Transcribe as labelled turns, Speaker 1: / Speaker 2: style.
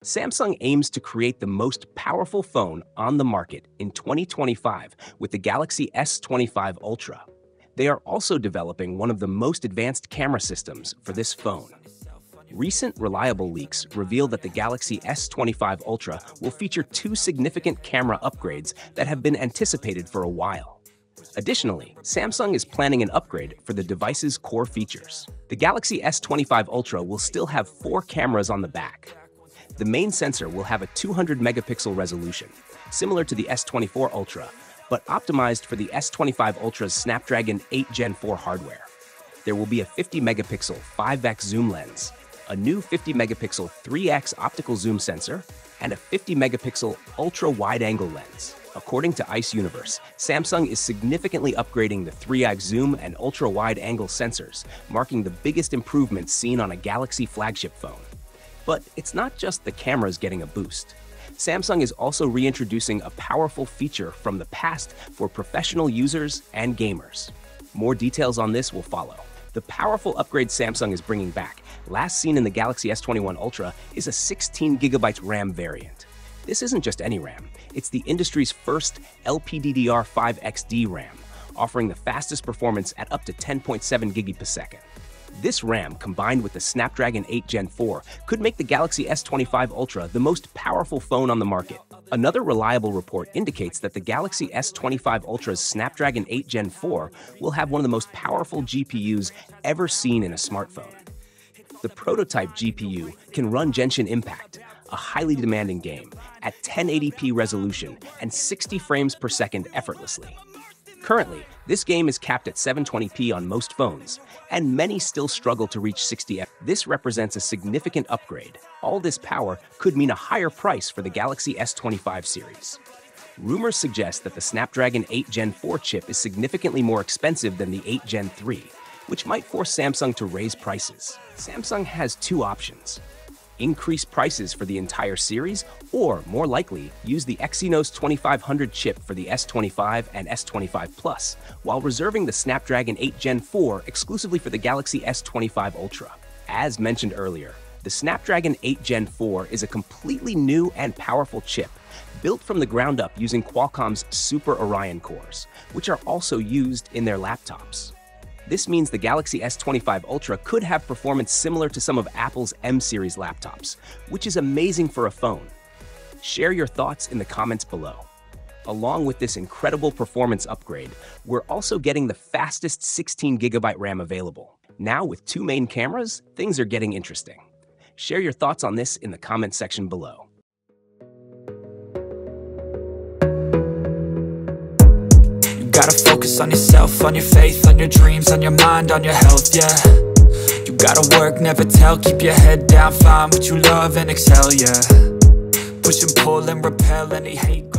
Speaker 1: Samsung aims to create the most powerful phone on the market in 2025 with the Galaxy S25 Ultra. They are also developing one of the most advanced camera systems for this phone. Recent reliable leaks reveal that the Galaxy S25 Ultra will feature two significant camera upgrades that have been anticipated for a while. Additionally, Samsung is planning an upgrade for the device's core features. The Galaxy S25 Ultra will still have 4 cameras on the back. The main sensor will have a 200-megapixel resolution, similar to the S24 Ultra, but optimized for the S25 Ultra's Snapdragon 8 Gen 4 hardware. There will be a 50-megapixel 5x zoom lens, a new 50-megapixel 3x optical zoom sensor, and a 50-megapixel ultra-wide-angle lens. According to Ice Universe, Samsung is significantly upgrading the 3x zoom and ultra-wide-angle sensors, marking the biggest improvements seen on a Galaxy flagship phone. But it's not just the cameras getting a boost. Samsung is also reintroducing a powerful feature from the past for professional users and gamers. More details on this will follow. The powerful upgrade Samsung is bringing back, last seen in the Galaxy S21 Ultra, is a 16GB RAM variant. This isn't just any RAM, it's the industry's first LPDDR5XD RAM, offering the fastest performance at up to 10.7 GB per second. This RAM, combined with the Snapdragon 8 Gen 4, could make the Galaxy S25 Ultra the most powerful phone on the market. Another reliable report indicates that the Galaxy S25 Ultra's Snapdragon 8 Gen 4 will have one of the most powerful GPUs ever seen in a smartphone. The prototype GPU can run Genshin Impact, a highly demanding game, at 1080p resolution and 60 frames per second effortlessly. Currently, this game is capped at 720p on most phones, and many still struggle to reach 60 FPS. This represents a significant upgrade. All this power could mean a higher price for the Galaxy S25 series. Rumors suggest that the Snapdragon 8 Gen 4 chip is significantly more expensive than the 8 Gen 3, which might force Samsung to raise prices. Samsung has two options: increase prices for the entire series, or, more likely, use the Exynos 2500 chip for the S25 and S25 Plus, while reserving the Snapdragon 8 Gen 4 exclusively for the Galaxy S25 Ultra. As mentioned earlier, the Snapdragon 8 Gen 4 is a completely new and powerful chip, built from the ground up using Qualcomm's Super Orion cores, which are also used in their laptops. This means the Galaxy S25 Ultra could have performance similar to some of Apple's M-series laptops, which is amazing for a phone. Share your thoughts in the comments below. Along with this incredible performance upgrade, we're also getting the fastest 16GB RAM available. Now with 2 main cameras, things are getting interesting. Share your thoughts on this in the comments section below.
Speaker 2: Gotta focus on yourself, on your faith, on your dreams, on your mind, on your health, yeah. You gotta work, never tell, keep your head down, find what you love and excel, yeah. Push and pull and repel any hate.